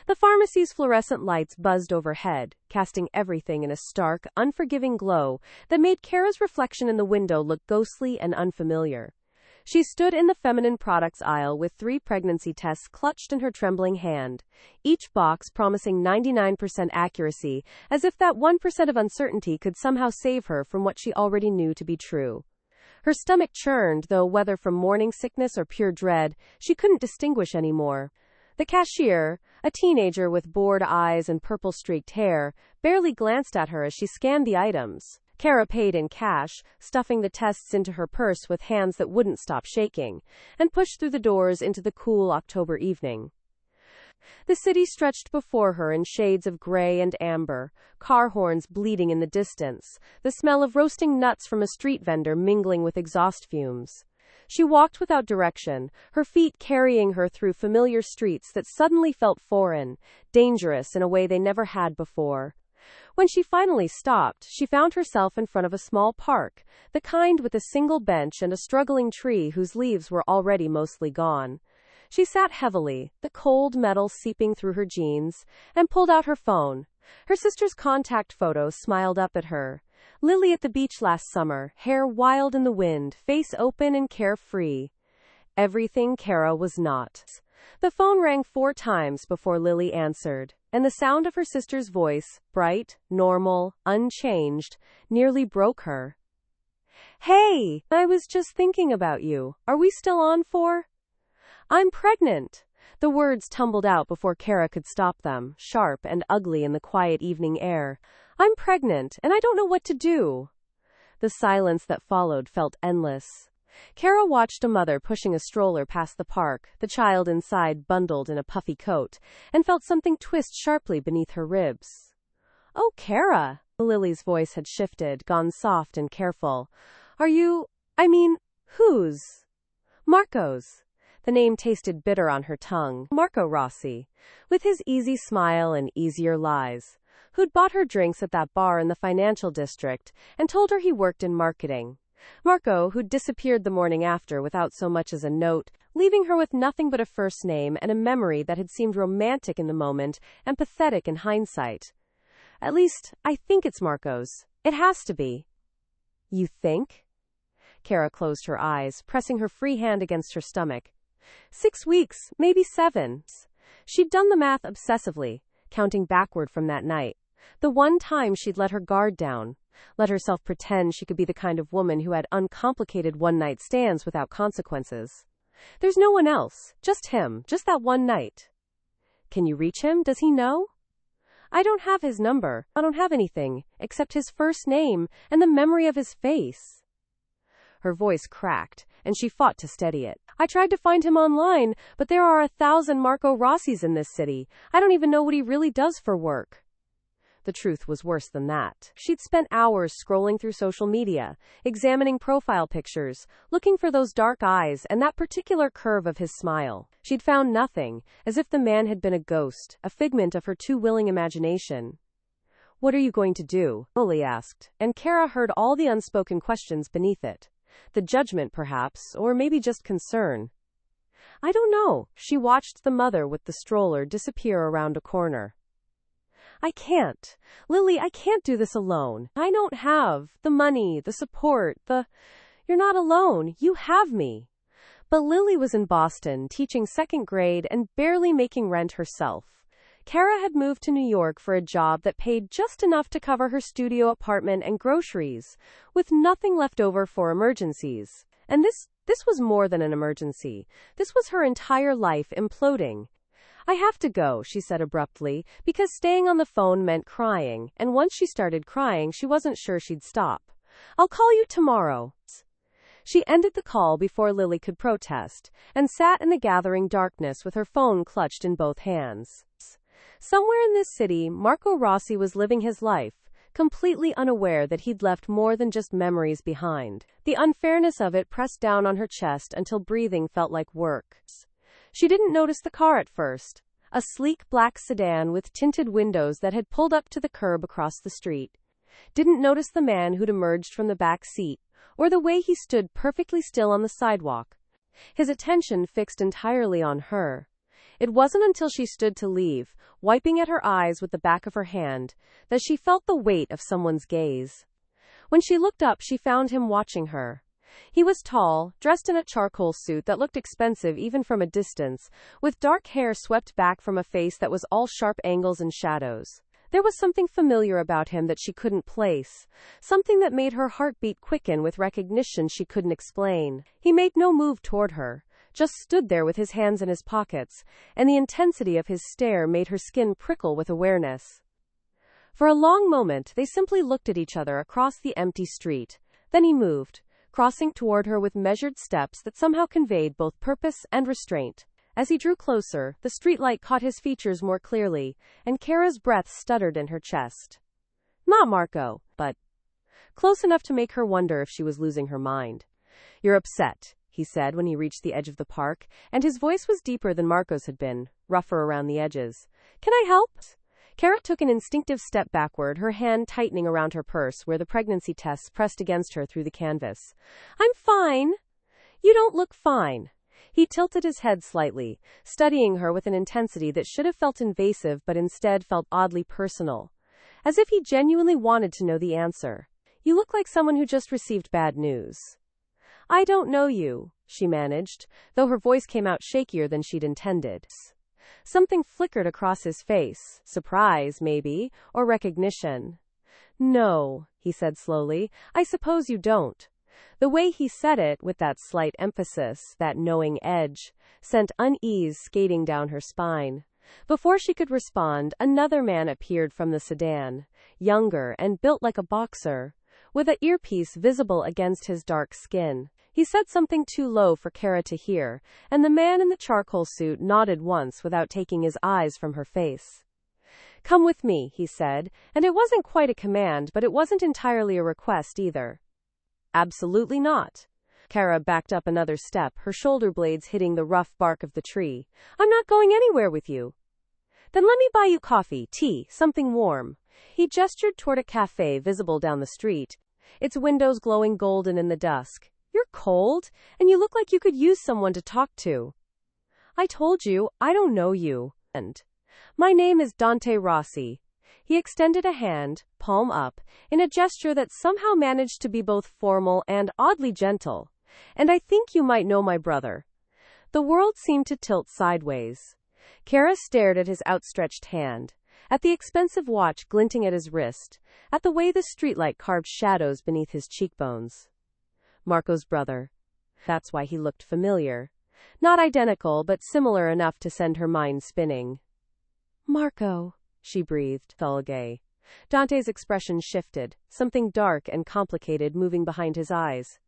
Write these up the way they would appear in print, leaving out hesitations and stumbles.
The pharmacy's fluorescent lights buzzed overhead, casting everything in a stark, unforgiving glow that made Cara's reflection in the window look ghostly and unfamiliar. She stood in the feminine products aisle with 3 pregnancy tests clutched in her trembling hand, each box promising 99% accuracy, as if that 1% of uncertainty could somehow save her from what she already knew to be true. Her stomach churned, though whether from morning sickness or pure dread, she couldn't distinguish anymore. The cashier, a teenager with bored eyes and purple-streaked hair, barely glanced at her as she scanned the items. Cara paid in cash, stuffing the tests into her purse with hands that wouldn't stop shaking, and pushed through the doors into the cool October evening. The city stretched before her in shades of gray and amber, car horns bleating in the distance, the smell of roasting nuts from a street vendor mingling with exhaust fumes. She walked without direction, her feet carrying her through familiar streets that suddenly felt foreign, dangerous in a way they never had before. When she finally stopped, she found herself in front of a small park, the kind with a single bench and a struggling tree whose leaves were already mostly gone. She sat heavily, the cold metal seeping through her jeans, and pulled out her phone. Her sister's contact photo smiled up at her. Lily at the beach last summer, hair wild in the wind, face open and carefree. Everything Cara was not. The phone rang 4 times before Lily answered, and the sound of her sister's voice, bright, normal, unchanged, nearly broke her. "Hey, I was just thinking about you. Are we still on for?" "I'm pregnant." The words tumbled out before Cara could stop them, sharp and ugly in the quiet evening air. "I'm pregnant, and I don't know what to do." The silence that followed felt endless. Cara watched a mother pushing a stroller past the park, the child inside bundled in a puffy coat, and felt something twist sharply beneath her ribs. "Oh, Cara." Lily's voice had shifted, gone soft and careful. Whose?" "Marco's." The name tasted bitter on her tongue. Marco Rossi, with his easy smile and easier lies, who'd bought her drinks at that bar in the financial district and told her he worked in marketing. Marco, who'd disappeared the morning after without so much as a note, leaving her with nothing but a first name and a memory that had seemed romantic in the moment and pathetic in hindsight. "At least, I think it's Marco's. It has to be." "You think?" Cara closed her eyes, pressing her free hand against her stomach. 6 weeks, maybe 7. She'd done the math obsessively, counting backward from that night. The one time she'd let her guard down, let herself pretend she could be the kind of woman who had uncomplicated one-night stands without consequences. "There's no one else, just him, just that one night." "Can you reach him? Does he know?" "I don't have his number. I don't have anything, except his first name and the memory of his face." Her voice cracked, and she fought to steady it. "I tried to find him online, but there are 1,000 Marco Rossis in this city. I don't even know what he really does for work." The truth was worse than that. She'd spent hours scrolling through social media, examining profile pictures, looking for those dark eyes and that particular curve of his smile. She'd found nothing, as if the man had been a ghost, a figment of her too willing imagination. "What are you going to do?" Lily asked, and Cara heard all the unspoken questions beneath it. The judgment, perhaps, or maybe just concern. "I don't know." She watched the mother with the stroller disappear around a corner. "I can't. Lily, I can't do this alone. I don't have the money, the support, You're not alone. You have me." But Lily was in Boston, teaching 2nd grade and barely making rent herself. Cara had moved to New York for a job that paid just enough to cover her studio apartment and groceries, with nothing left over for emergencies. And this was more than an emergency. This was her entire life imploding. "I have to go," she said abruptly, because staying on the phone meant crying, and once she started crying, she wasn't sure she'd stop. "I'll call you tomorrow." She ended the call before Lily could protest, and sat in the gathering darkness with her phone clutched in both hands. Somewhere in this city, Marco Rossi was living his life, completely unaware that he'd left more than just memories behind. The unfairness of it pressed down on her chest until breathing felt like work. She didn't notice the car at first, a sleek black sedan with tinted windows that had pulled up to the curb across the street. Didn't notice the man who'd emerged from the back seat, or the way he stood perfectly still on the sidewalk, his attention fixed entirely on her. It wasn't until she stood to leave, wiping at her eyes with the back of her hand, that she felt the weight of someone's gaze. When she looked up, she found him watching her. He was tall, dressed in a charcoal suit that looked expensive even from a distance, with dark hair swept back from a face that was all sharp angles and shadows. There was something familiar about him that she couldn't place, something that made her heartbeat quicken with recognition she couldn't explain. He made no move toward her, just stood there with his hands in his pockets, and the intensity of his stare made her skin prickle with awareness. For a long moment, they simply looked at each other across the empty street. Then he moved, crossing toward her with measured steps that somehow conveyed both purpose and restraint. As he drew closer, the streetlight caught his features more clearly, and Cara's breath stuttered in her chest. Not Marco, but close enough to make her wonder if she was losing her mind. You're upset, he said when he reached the edge of the park, and his voice was deeper than Marco's had been, rougher around the edges. Can I help? Cara took an instinctive step backward, her hand tightening around her purse where the pregnancy tests pressed against her through the canvas. I'm fine. You don't look fine. He tilted his head slightly, studying her with an intensity that should have felt invasive but instead felt oddly personal, as if he genuinely wanted to know the answer. You look like someone who just received bad news. I don't know you, she managed, though her voice came out shakier than she'd intended. Something flickered across his face, surprise, maybe, or recognition. No, he said slowly, I suppose you don't. The way he said it, with that slight emphasis, that knowing edge, sent unease skating down her spine. Before she could respond, another man appeared from the sedan, younger and built like a boxer, with an earpiece visible against his dark skin. He said something too low for Cara to hear, and the man in the charcoal suit nodded once without taking his eyes from her face. Come with me, he said, and it wasn't quite a command, but it wasn't entirely a request either. Absolutely not. Cara backed up another step, her shoulder blades hitting the rough bark of the tree. I'm not going anywhere with you. Then let me buy you coffee, tea, something warm. He gestured toward a cafe visible down the street, its windows glowing golden in the dusk. You're cold, and you look like you could use someone to talk to. I told you, I don't know you. And my name is Dante Rossi. He extended a hand, palm up, in a gesture that somehow managed to be both formal and oddly gentle. And I think you might know my brother. The world seemed to tilt sideways. Cara stared at his outstretched hand, at the expensive watch glinting at his wrist, at the way the streetlight carved shadows beneath his cheekbones. Marco's brother. That's why he looked familiar. Not identical, but similar enough to send her mind spinning. Marco, she breathed, Thulgay. Dante's expression shifted, something dark and complicated moving behind his eyes.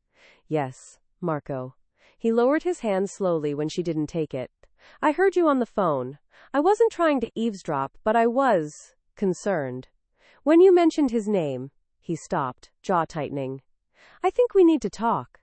Yes, Marco. He lowered his hand slowly when she didn't take it. I heard you on the phone. I wasn't trying to eavesdrop, but I was concerned. When you mentioned his name, he stopped, jaw tightening. I think we need to talk.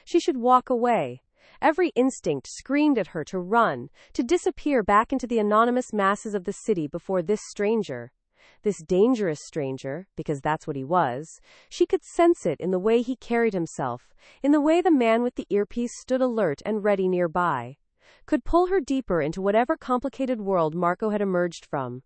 She should walk away. Every instinct screamed at her to run, to disappear back into the anonymous masses of the city before this stranger. This dangerous stranger, because that's what he was. She could sense it in the way he carried himself, in the way the man with the earpiece stood alert and ready nearby. Could pull her deeper into whatever complicated world Marco had emerged from.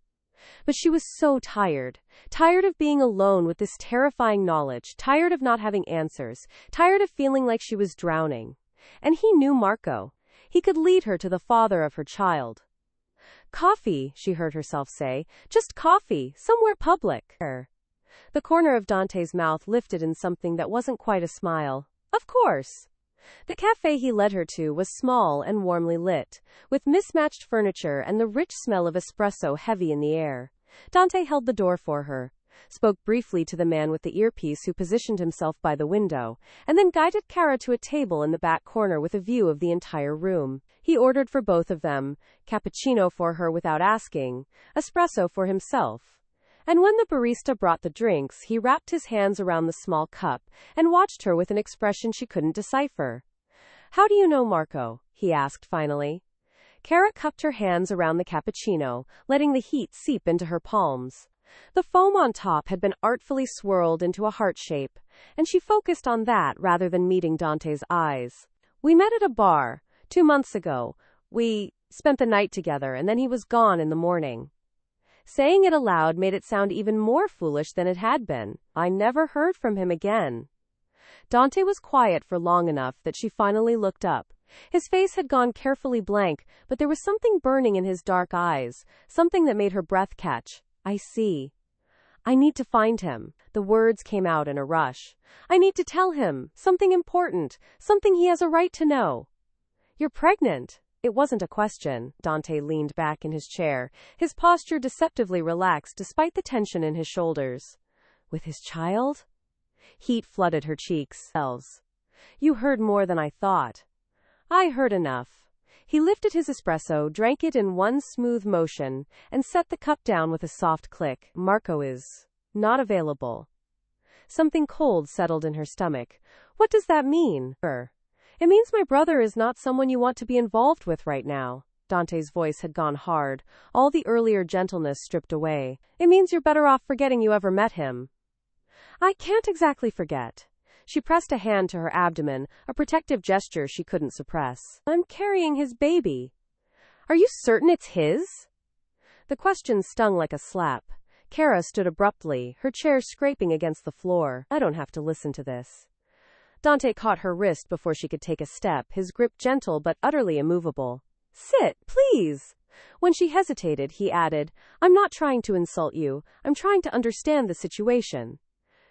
But she was so tired. Tired of being alone with this terrifying knowledge, tired of not having answers, tired of feeling like she was drowning. And he knew Marco. He could lead her to the father of her child. Coffee, she heard herself say. Just coffee, somewhere public. The corner of Dante's mouth lifted in something that wasn't quite a smile. Of course. The cafe he led her to was small and warmly lit, with mismatched furniture and the rich smell of espresso heavy in the air. Dante held the door for her, spoke briefly to the man with the earpiece who positioned himself by the window, and then guided Cara to a table in the back corner with a view of the entire room. He ordered for both of them, cappuccino for her without asking, espresso for himself. And when the barista brought the drinks, he wrapped his hands around the small cup and watched her with an expression she couldn't decipher. How do you know Marco? He asked finally. Cara cupped her hands around the cappuccino, letting the heat seep into her palms. The foam on top had been artfully swirled into a heart shape, and she focused on that rather than meeting Dante's eyes. We met at a bar 2 months ago. We spent the night together, and then he was gone in the morning. Saying it aloud made it sound even more foolish than it had been. I never heard from him again. Dante was quiet for long enough that she finally looked up. His face had gone carefully blank, but there was something burning in his dark eyes, something that made her breath catch. I see. I need to find him. The words came out in a rush. I need to tell him something important, something he has a right to know. You're pregnant. It wasn't a question. Dante leaned back in his chair, his posture deceptively relaxed despite the tension in his shoulders. With his child? Heat flooded her cheeks. You heard more than I thought. I heard enough. He lifted his espresso, drank it in one smooth motion, and set the cup down with a soft click. Marco is not available. Something cold settled in her stomach. What does that mean? It means my brother is not someone you want to be involved with right now. Dante's voice had gone hard, all the earlier gentleness stripped away. It means you're better off forgetting you ever met him. I can't exactly forget. She pressed a hand to her abdomen, a protective gesture she couldn't suppress. I'm carrying his baby. Are you certain it's his? The question stung like a slap. Cara stood abruptly, her chair scraping against the floor. I don't have to listen to this. Dante caught her wrist before she could take a step, his grip gentle but utterly immovable. Sit, please. When she hesitated, he added, I'm not trying to insult you. I'm trying to understand the situation.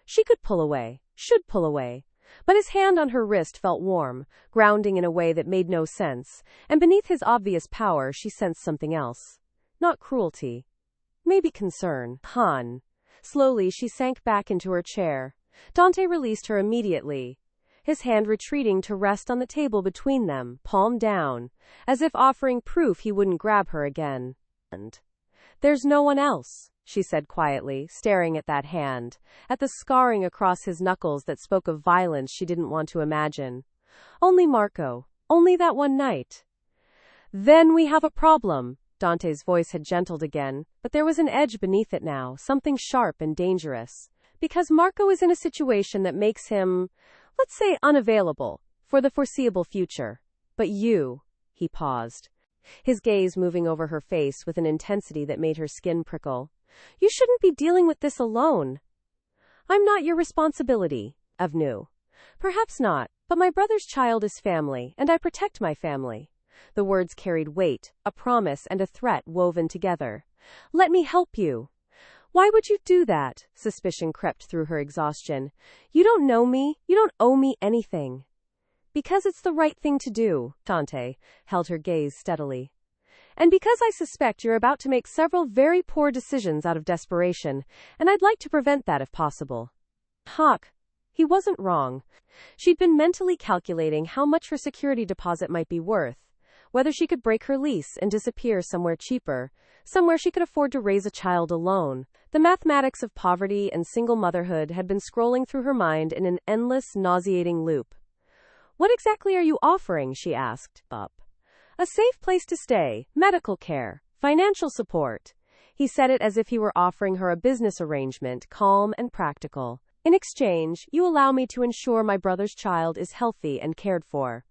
She could pull away, should pull away. But his hand on her wrist felt warm, grounding in a way that made no sense, and beneath his obvious power she sensed something else. Not cruelty. Maybe concern. Slowly she sank back into her chair. Dante released her immediately, his hand retreating to rest on the table between them, palm down, as if offering proof he wouldn't grab her again. And there's no one else, she said quietly, staring at that hand, at the scarring across his knuckles that spoke of violence she didn't want to imagine. Only Marco. Only that one night. Then we have a problem. Dante's voice had gentled again, but there was an edge beneath it now, something sharp and dangerous. Because Marco is in a situation that makes him, let's say, unavailable for the foreseeable future. But you, he paused, his gaze moving over her face with an intensity that made her skin prickle. You shouldn't be dealing with this alone. I'm not your responsibility, Avnu. Perhaps not, but my brother's child is family, and I protect my family. The words carried weight, a promise and a threat woven together. Let me help you. Why would you do that? Suspicion crept through her exhaustion. You don't know me. You don't owe me anything. Because it's the right thing to do. Dante held her gaze steadily. And because I suspect you're about to make several very poor decisions out of desperation, and I'd like to prevent that if possible. He wasn't wrong. She'd been mentally calculating how much her security deposit might be worth, whether she could break her lease and disappear somewhere cheaper, somewhere she could afford to raise a child alone. The mathematics of poverty and single motherhood had been scrolling through her mind in an endless, nauseating loop. What exactly are you offering? She asked. A safe place to stay, medical care, financial support. He said it as if he were offering her a business arrangement, calm and practical. In exchange, you allow me to ensure my brother's child is healthy and cared for.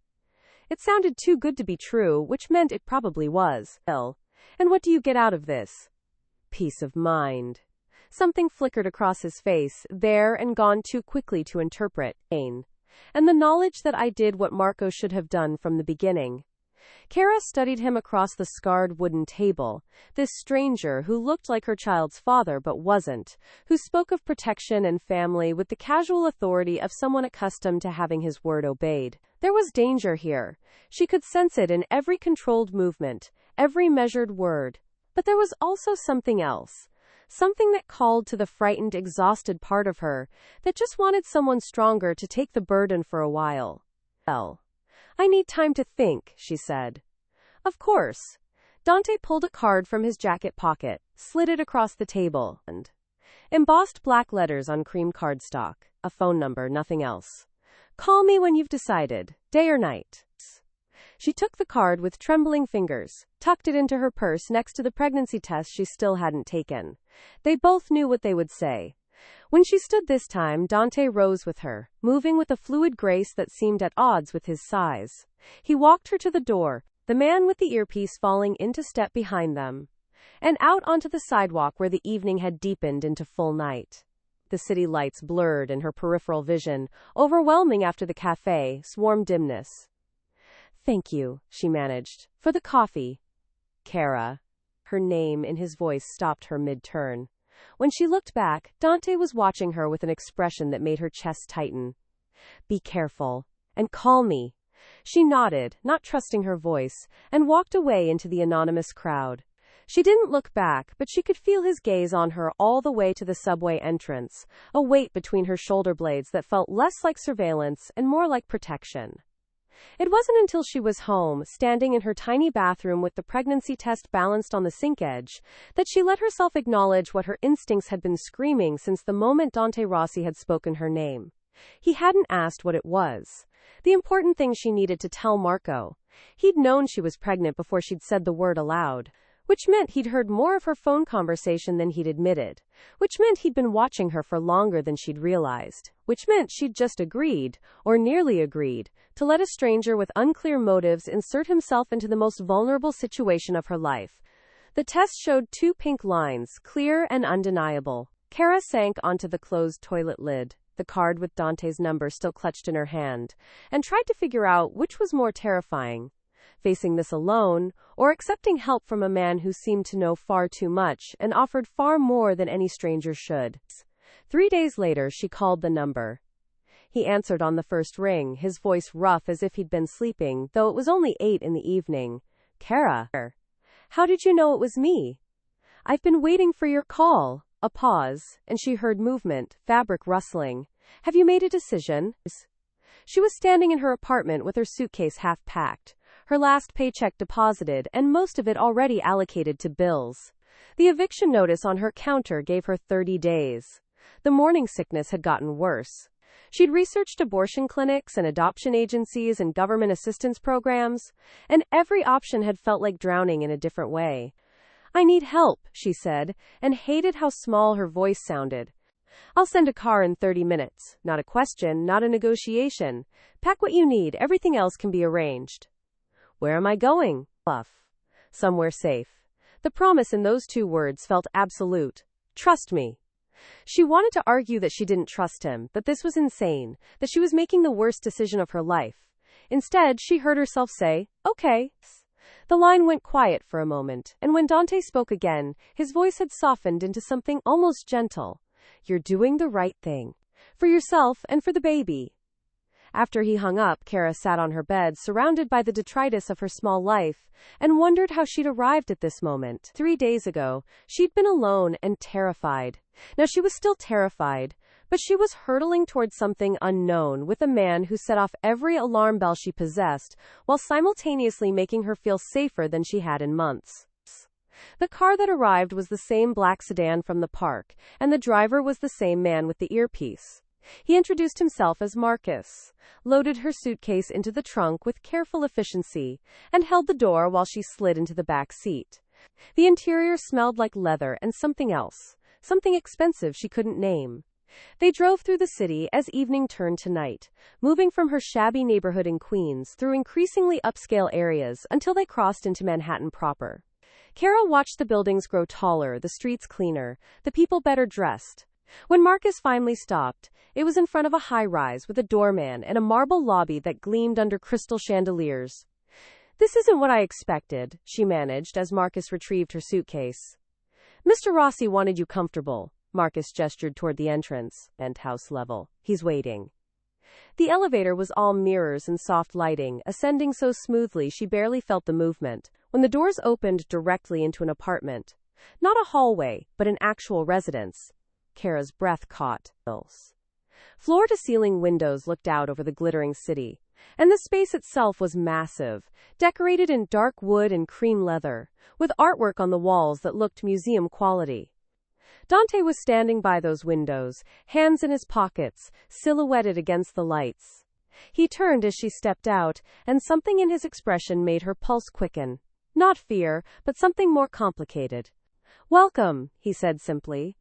It sounded too good to be true, which meant it probably was. And what do you get out of this? Peace of mind. Something flickered across his face, there and gone too quickly to interpret. And the knowledge that I did what Marco should have done from the beginning. Cara studied him across the scarred wooden table, this stranger who looked like her child's father but wasn't, who spoke of protection and family with the casual authority of someone accustomed to having his word obeyed. There was danger here. She could sense it in every controlled movement, every measured word. But there was also something else. Something that called to the frightened, exhausted part of her, that just wanted someone stronger to take the burden for a while. I need time to think, she said. Of course. Dante pulled a card from his jacket pocket, slid it across the table, and embossed black letters on cream cardstock. A phone number, nothing else. Call me when you've decided, day or night. She took the card with trembling fingers, tucked it into her purse next to the pregnancy test she still hadn't taken. They both knew what they would say. When she stood this time, Dante rose with her, moving with a fluid grace that seemed at odds with his size. He walked her to the door, the the man with the earpiece falling into step behind them, and out onto the sidewalk where the evening had deepened into full night. The city lights blurred in her peripheral vision, overwhelming after the cafe, swarm dimness. "Thank you," she managed, "for the coffee." "Cara." Her name in his voice stopped her mid-turn. When she looked back, Dante was watching her with an expression that made her chest tighten. "Be careful. And call me." She nodded, not trusting her voice, and walked away into the anonymous crowd. She didn't look back, but she could feel his gaze on her all the way to the subway entrance, a weight between her shoulder blades that felt less like surveillance and more like protection. It wasn't until she was home, standing in her tiny bathroom with the pregnancy test balanced on the sink edge, that she let herself acknowledge what her instincts had been screaming since the moment Dante Rossi had spoken her name. He hadn't asked what it was. The important thing she needed to tell Marco. He'd known she was pregnant before she'd said the word aloud. Which meant he'd heard more of her phone conversation than he'd admitted. Which meant he'd been watching her for longer than she'd realized. Which meant she'd just agreed, or nearly agreed, to let a stranger with unclear motives insert himself into the most vulnerable situation of her life. The test showed 2 pink lines, clear and undeniable. Cara sank onto the closed toilet lid, the card with Dante's number still clutched in her hand, and tried to figure out which was more terrifying. Facing this alone, or accepting help from a man who seemed to know far too much and offered far more than any stranger should. 3 days later, she called the number. He answered on the first ring, his voice rough as if he'd been sleeping, though it was only 8 in the evening. "Cara. How did you know it was me?" "I've been waiting for your call." A pause, and she heard movement, fabric rustling. "Have you made a decision?" She was standing in her apartment with her suitcase half packed, her last paycheck deposited and most of it already allocated to bills. The eviction notice on her counter gave her 30 days. The morning sickness had gotten worse. She'd researched abortion clinics and adoption agencies and government assistance programs, and every option had felt like drowning in a different way. "I need help," she said, and hated how small her voice sounded. "I'll send a car in 30 minutes. Not a question, not a negotiation. Pack what you need, everything else can be arranged." "Where am I going?" "Off. Somewhere safe." The promise in those 2 words felt absolute. "Trust me." She wanted to argue that she didn't trust him, that this was insane, that she was making the worst decision of her life. Instead, she heard herself say, "Okay." The line went quiet for a moment, and when Dante spoke again, his voice had softened into something almost gentle. "You're doing the right thing. For yourself and for the baby." After he hung up, Cara sat on her bed, surrounded by the detritus of her small life, and wondered how she'd arrived at this moment. 3 days ago, she'd been alone and terrified. Now she was still terrified, but she was hurtling towards something unknown with a man who set off every alarm bell she possessed, while simultaneously making her feel safer than she had in months. The car that arrived was the same black sedan from the park, and the driver was the same man with the earpiece. He introduced himself as Marcus, loaded her suitcase into the trunk with careful efficiency, and held the door while she slid into the back seat. The interior smelled like leather and something else, something expensive she couldn't name. They drove through the city as evening turned to night, moving from her shabby neighborhood in Queens through increasingly upscale areas until they crossed into Manhattan proper. Cara watched the buildings grow taller, the streets cleaner, the people better dressed. When Marcus finally stopped, it was in front of a high-rise with a doorman and a marble lobby that gleamed under crystal chandeliers. "This isn't what I expected," she managed as Marcus retrieved her suitcase. "Mr. Rossi wanted you comfortable." Marcus gestured toward the entrance, penthouse level. "He's waiting." The elevator was all mirrors and soft lighting, ascending so smoothly she barely felt the movement, when the doors opened directly into an apartment. Not a hallway, but an actual residence. Cara's breath caught. Floor-to-ceiling windows looked out over the glittering city, and the space itself was massive, decorated in dark wood and cream leather, with artwork on the walls that looked museum quality. Dante was standing by those windows, hands in his pockets, silhouetted against the lights. He turned as she stepped out, and something in his expression made her pulse quicken. Not fear, but something more complicated. "Welcome," he said simply.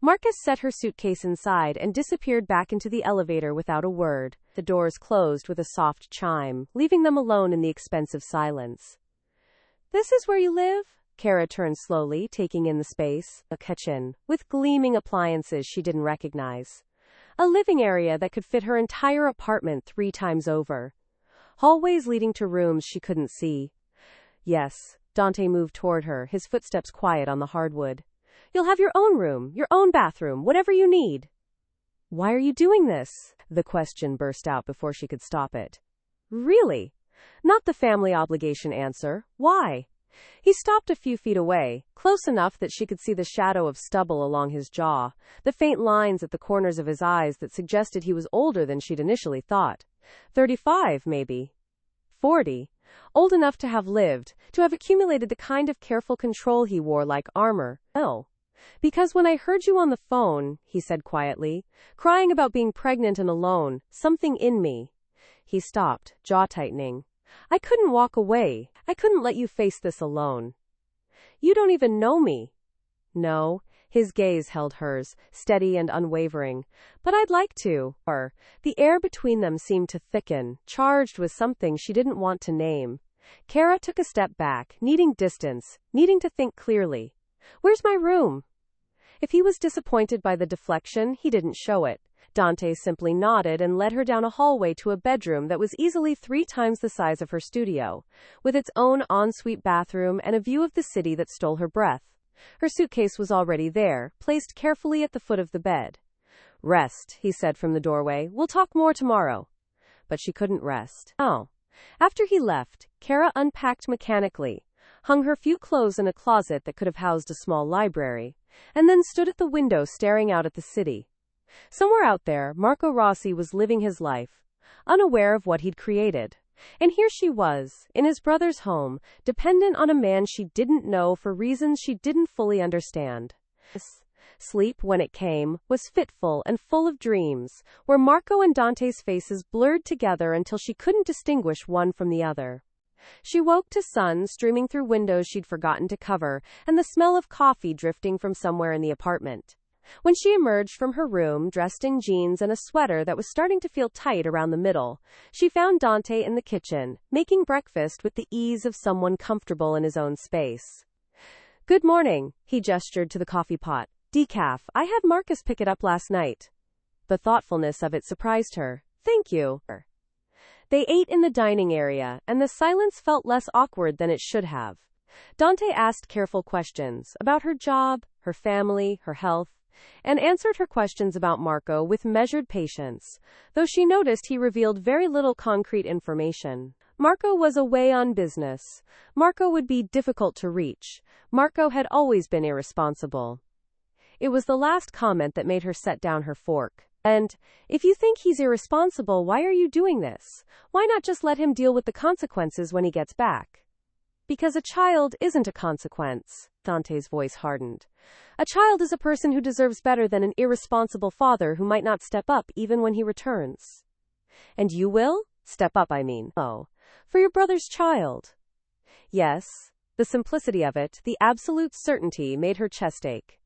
Marcus set her suitcase inside and disappeared back into the elevator without a word. The doors closed with a soft chime, leaving them alone in the expensive silence. This is where you live? Cara turned slowly, taking in the space. A kitchen, with gleaming appliances she didn't recognize. A living area that could fit her entire apartment 3 times over. Hallways leading to rooms she couldn't see. Yes, Dante moved toward her, his footsteps quiet on the hardwood. You'll have your own room, your own bathroom, whatever you need. Why are you doing this? The question burst out before she could stop it. Really? Not the family obligation answer. Why? He stopped a few feet away, close enough that she could see the shadow of stubble along his jaw, the faint lines at the corners of his eyes that suggested he was older than she'd initially thought. 35, maybe. 40. Old enough to have lived, to have accumulated the kind of careful control he wore like armor. No. Because when I heard you on the phone, he said quietly, crying about being pregnant and alone, something in me. He stopped, jaw tightening. I couldn't walk away. I couldn't let you face this alone. You don't even know me. No. His gaze held hers, steady and unwavering. But I'd like to. The air between them seemed to thicken, charged with something she didn't want to name. Cara took a step back, needing distance, needing to think clearly. Where's my room? If he was disappointed by the deflection, he didn't show it. Dante simply nodded and led her down a hallway to a bedroom that was easily 3 times the size of her studio, with its own ensuite bathroom and a view of the city that stole her breath. Her suitcase was already there, placed carefully at the foot of the bed. Rest, he said from the doorway. We'll talk more tomorrow. But she couldn't rest. Oh. After he left, Cara unpacked mechanically, hung her few clothes in a closet that could have housed a small library, and then stood at the window staring out at the city. Somewhere out there, Marco Rossi was living his life, unaware of what he'd created. And here she was, in his brother's home, dependent on a man she didn't know for reasons she didn't fully understand. Sleep, when it came, was fitful and full of dreams, where Marco and Dante's faces blurred together until she couldn't distinguish one from the other. She woke to sun streaming through windows she'd forgotten to cover, and the smell of coffee drifting from somewhere in the apartment. When she emerged from her room, dressed in jeans and a sweater that was starting to feel tight around the middle, she found Dante in the kitchen, making breakfast with the ease of someone comfortable in his own space. Good morning, he gestured to the coffee pot. Decaf, I had Marcus pick it up last night. The thoughtfulness of it surprised her. Thank you. They ate in the dining area, and the silence felt less awkward than it should have. Dante asked careful questions about her job, her family, her health, and answered her questions about Marco with measured patience, though she noticed he revealed very little concrete information. Marco was away on business. Marco would be difficult to reach. Marco had always been irresponsible. It was the last comment that made her set down her fork. And, if you think he's irresponsible, why are you doing this? Why not just let him deal with the consequences when he gets back? Because a child isn't a consequence. Dante's voice hardened. A child is a person who deserves better than an irresponsible father who might not step up even when he returns. And you will? Step up, I mean. Oh. For your brother's child. Yes. The simplicity of it, the absolute certainty, made her chest ache.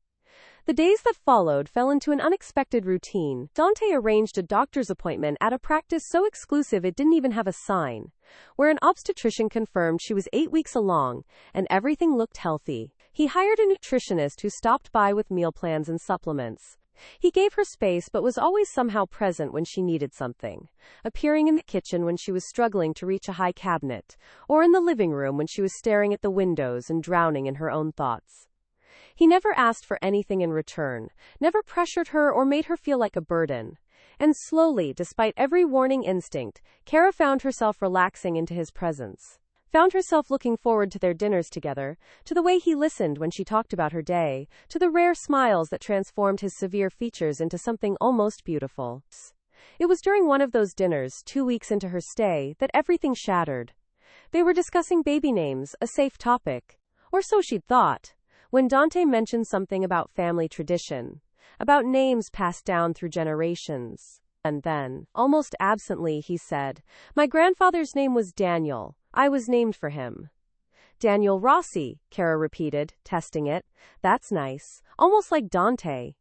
The days that followed fell into an unexpected routine. Dante arranged a doctor's appointment at a practice so exclusive it didn't even have a sign, where an obstetrician confirmed she was 8 weeks along, and everything looked healthy. He hired a nutritionist who stopped by with meal plans and supplements. He gave her space but was always somehow present when she needed something, appearing in the kitchen when she was struggling to reach a high cabinet, or in the living room when she was staring at the windows and drowning in her own thoughts. He never asked for anything in return, never pressured her or made her feel like a burden. And slowly, despite every warning instinct, Cara found herself relaxing into his presence. Found herself looking forward to their dinners together, to the way he listened when she talked about her day, to the rare smiles that transformed his severe features into something almost beautiful. It was during one of those dinners, 2 weeks into her stay, that everything shattered. They were discussing baby names, a safe topic. Or so she'd thought. When Dante mentioned something about family tradition, about names passed down through generations. And then, almost absently, he said, "My grandfather's name was Daniel. I was named for him." Daniel Rossi, Cara repeated, testing it. That's nice. Almost like Dante.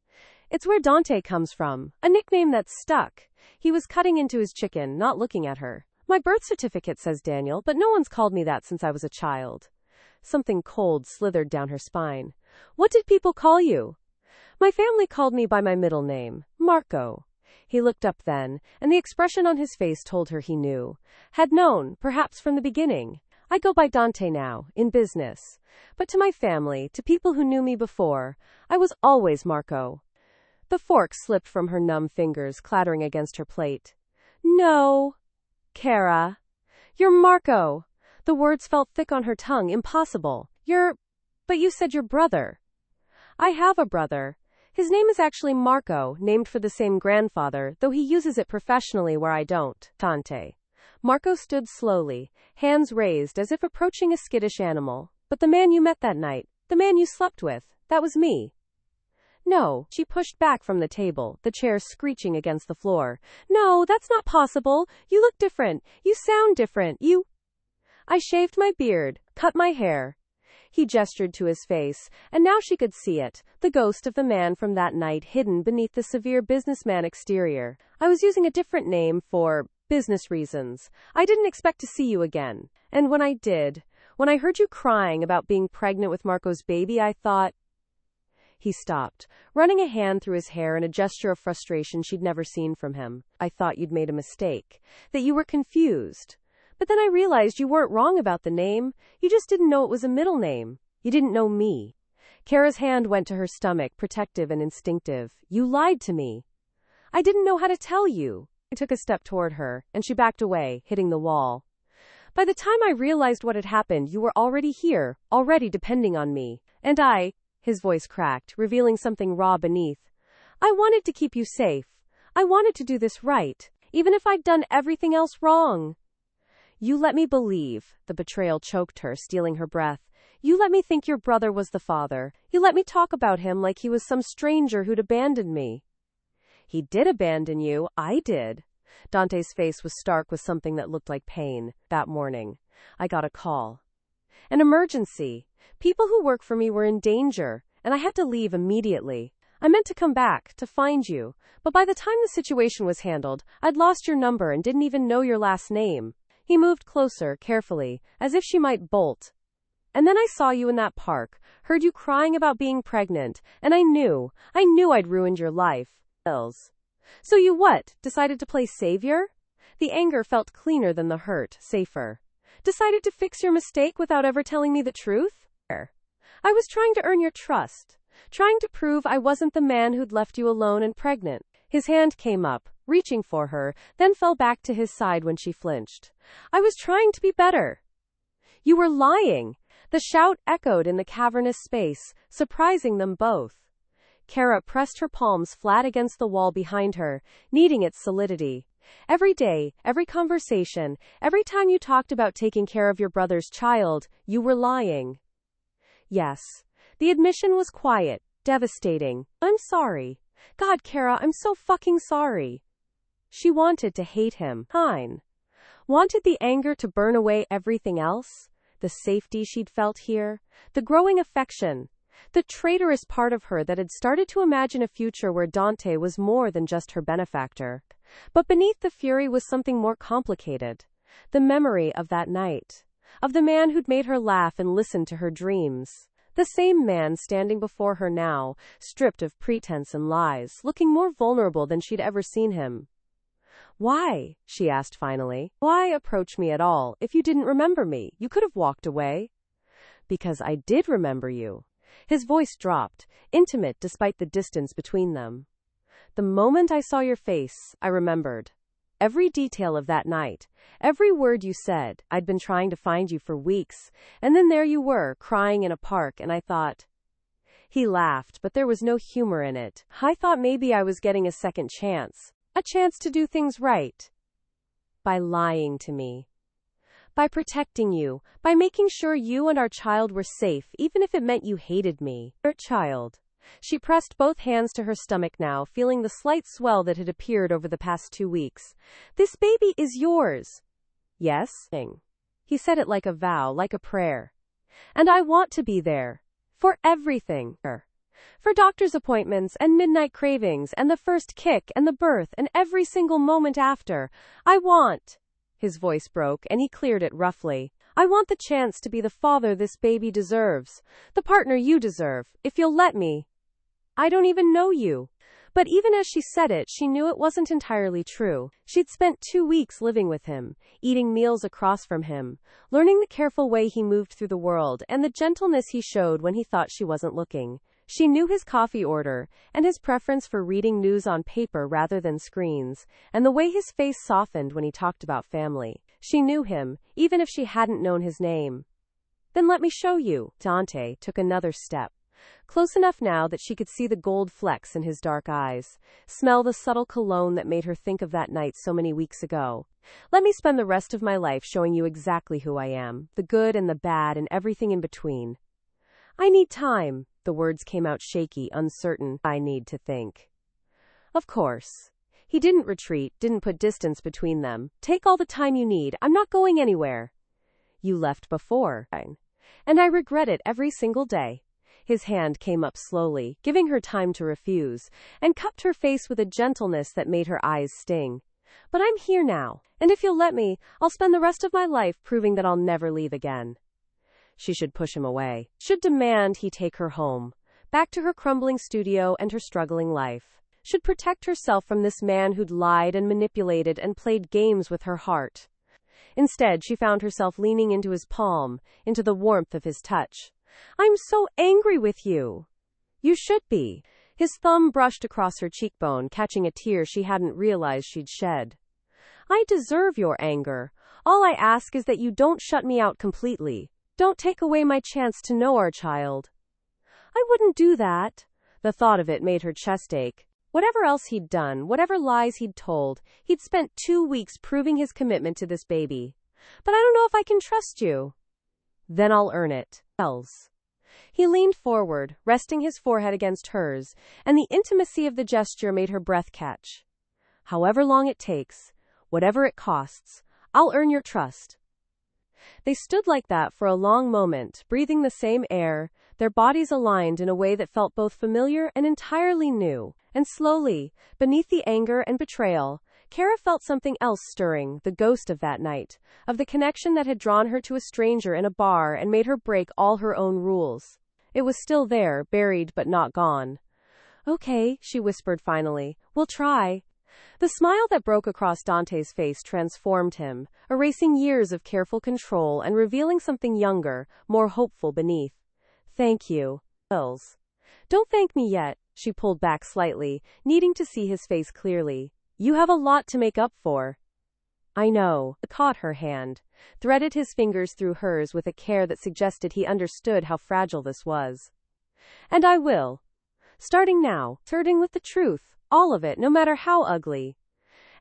It's where Dante comes from, a nickname that's stuck. He was cutting into his chicken, not looking at her. My birth certificate says Daniel, but no one's called me that since I was a child. Something cold slithered down her spine. What did people call you? My family called me by my middle name, Marco. He looked up then, and the expression on his face told her he knew. Had known, perhaps from the beginning. I go by Dante now, in business. But to my family, to people who knew me before, I was always Marco. The fork slipped from her numb fingers, clattering against her plate. No, Cara. You're Marco. The words felt thick on her tongue, impossible. But you said your brother. I have a brother. His name is actually Marco, named for the same grandfather, though he uses it professionally where I don't. Dante. Marco stood slowly, hands raised as if approaching a skittish animal. But the man you met that night, the man you slept with, that was me. No, she pushed back from the table, the chair screeching against the floor. No, that's not possible. You look different. You sound different. I shaved my beard, cut my hair. He gestured to his face, and now she could see it, the ghost of the man from that night hidden beneath the severe businessman exterior. I was using a different name for business reasons. I didn't expect to see you again. And when I did, when I heard you crying about being pregnant with Marco's baby, I thought... He stopped, running a hand through his hair in a gesture of frustration she'd never seen from him. I thought you'd made a mistake, that you were confused. But then I realized you weren't wrong about the name. You just didn't know it was a middle name. You didn't know me. Cara's hand went to her stomach, protective and instinctive. You lied to me. I didn't know how to tell you. I took a step toward her, and she backed away, hitting the wall. By the time I realized what had happened, you were already here, already depending on me. And his voice cracked, revealing something raw beneath. I wanted to keep you safe. I wanted to do this right, even if I'd done everything else wrong. You let me believe, the betrayal choked her, stealing her breath. You let me think your brother was the father. You let me talk about him like he was some stranger who'd abandoned me. He did abandon you. I did. Dante's face was stark with something that looked like pain. That morning, I got a call. An emergency. People who work for me were in danger, and I had to leave immediately. I meant to come back, to find you, but by the time the situation was handled, I'd lost your number and didn't even know your last name. He moved closer, carefully, as if she might bolt. And then I saw you in that park, heard you crying about being pregnant, and I knew I'd ruined your life. So you decided to play savior? The anger felt cleaner than the hurt, safer. Decided to fix your mistake without ever telling me the truth? I was trying to earn your trust, trying to prove I wasn't the man who'd left you alone and pregnant. His hand came up, reaching for her, then fell back to his side when she flinched. I was trying to be better. You were lying. The shout echoed in the cavernous space, surprising them both. Cara pressed her palms flat against the wall behind her, needing its solidity. Every day, every conversation, every time you talked about taking care of your brother's child, you were lying. Yes. The admission was quiet, devastating. I'm sorry. God, Cara, I'm so fucking sorry. She wanted to hate him. Wanted the anger to burn away everything else. The safety she'd felt here. The growing affection. The traitorous part of her that had started to imagine a future where Dante was more than just her benefactor. But beneath the fury was something more complicated. The memory of that night. Of the man who'd made her laugh and listen to her dreams. The same man standing before her now, stripped of pretense and lies, looking more vulnerable than she'd ever seen him. Why? She asked finally. Why approach me at all? If you didn't remember me, you could have walked away. Because I did remember you. His voice dropped, intimate despite the distance between them. The moment I saw your face, I remembered. Every detail of that night, every word you said. I'd been trying to find you for weeks, and then there you were, crying in a park, and I thought... He laughed, but there was no humor in it. I thought maybe I was getting a second chance. A chance to do things right. By lying to me. By protecting you. By making sure you and our child were safe, even if it meant you hated me. Your child. She pressed both hands to her stomach now, feeling the slight swell that had appeared over the past 2 weeks. This baby is yours. Yes? He said it like a vow, like a prayer. And I want to be there. For everything. For doctor's appointments and midnight cravings and the first kick and the birth and every single moment after. I want... His voice broke and he cleared it roughly. I want the chance to be the father this baby deserves, the partner you deserve, if you'll let me. I don't even know you. But even as she said it, she knew it wasn't entirely true. She'd spent 2 weeks living with him, eating meals across from him, learning the careful way he moved through the world and the gentleness he showed when he thought she wasn't looking. She knew his coffee order, and his preference for reading news on paper rather than screens, and the way his face softened when he talked about family. She knew him, even if she hadn't known his name. Then let me show you. Dante took another step. Close enough now that she could see the gold flecks in his dark eyes, smell the subtle cologne that made her think of that night so many weeks ago. Let me spend the rest of my life showing you exactly who I am, the good and the bad and everything in between. I need time. The words came out shaky, uncertain. I need to think. Of course. He didn't retreat, didn't put distance between them. Take all the time you need. I'm not going anywhere. You left before. And I regret it every single day. His hand came up slowly, giving her time to refuse, and cupped her face with a gentleness that made her eyes sting. But I'm here now, and if you'll let me, I'll spend the rest of my life proving that I'll never leave again. She should push him away, should demand he take her home, back to her crumbling studio and her struggling life, should protect herself from this man who'd lied and manipulated and played games with her heart. Instead, she found herself leaning into his palm, into the warmth of his touch. I'm so angry with you. You should be. His thumb brushed across her cheekbone, catching a tear she hadn't realized she'd shed. I deserve your anger. All I ask is that you don't shut me out completely. Don't take away my chance to know our child. I wouldn't do that. The thought of it made her chest ache. Whatever else he'd done, whatever lies he'd told, he'd spent 2 weeks proving his commitment to this baby. But I don't know if I can trust you. Then I'll earn it. He leaned forward, resting his forehead against hers, and the intimacy of the gesture made her breath catch. However long it takes, whatever it costs, I'll earn your trust. They stood like that for a long moment, breathing the same air, their bodies aligned in a way that felt both familiar and entirely new. And slowly, beneath the anger and betrayal, Cara felt something else stirring, the ghost of that night, of the connection that had drawn her to a stranger in a bar and made her break all her own rules. It was still there, buried but not gone. Okay, she whispered finally. We'll try. The smile that broke across Dante's face transformed him, erasing years of careful control and revealing something younger, more hopeful beneath. Thank you. Don't thank me yet, she pulled back slightly, needing to see his face clearly. You have a lot to make up for. I know. He caught her hand, threaded his fingers through hers with a care that suggested he understood how fragile this was. And I will. Starting now, starting with the truth, all of it, no matter how ugly.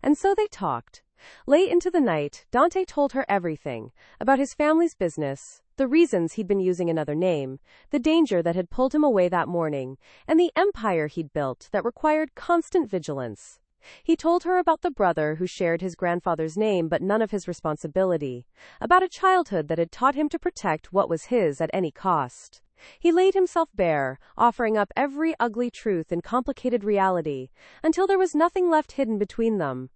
And so they talked. Late into the night, Dante told her everything, about his family's business, the reasons he'd been using another name, the danger that had pulled him away that morning, and the empire he'd built that required constant vigilance. He told her about the brother who shared his grandfather's name but none of his responsibility, about a childhood that had taught him to protect what was his at any cost. He laid himself bare, offering up every ugly truth and complicated reality, until there was nothing left hidden between them.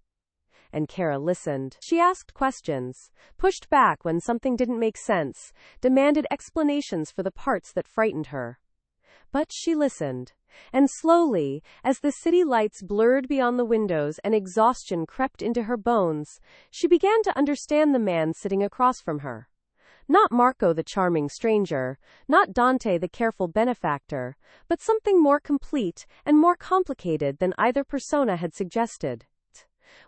And Cara listened. She asked questions, pushed back when something didn't make sense, demanded explanations for the parts that frightened her. But she listened. And slowly, as the city lights blurred beyond the windows and exhaustion crept into her bones, she began to understand the man sitting across from her. Not Marco the charming stranger, not Dante the careful benefactor, but something more complete and more complicated than either persona had suggested.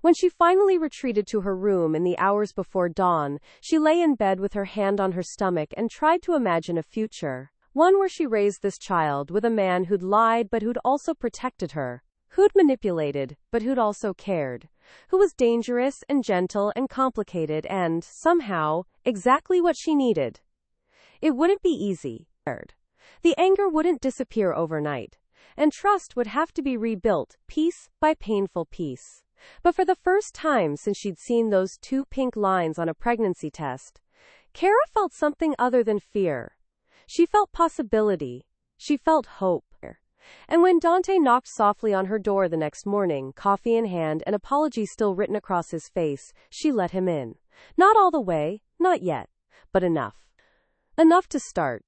When she finally retreated to her room in the hours before dawn, she lay in bed with her hand on her stomach and tried to imagine a future. One where she raised this child with a man who'd lied but who'd also protected her, who'd manipulated but who'd also cared, who was dangerous and gentle and complicated and, somehow, exactly what she needed. It wouldn't be easy. The anger wouldn't disappear overnight, and trust would have to be rebuilt, piece by painful piece. But for the first time since she'd seen those 2 pink lines on a pregnancy test, Cara felt something other than fear. She felt possibility. She felt hope. And when Dante knocked softly on her door the next morning, coffee in hand and apology still written across his face, she let him in. Not all the way, not yet. but enough. Enough to start.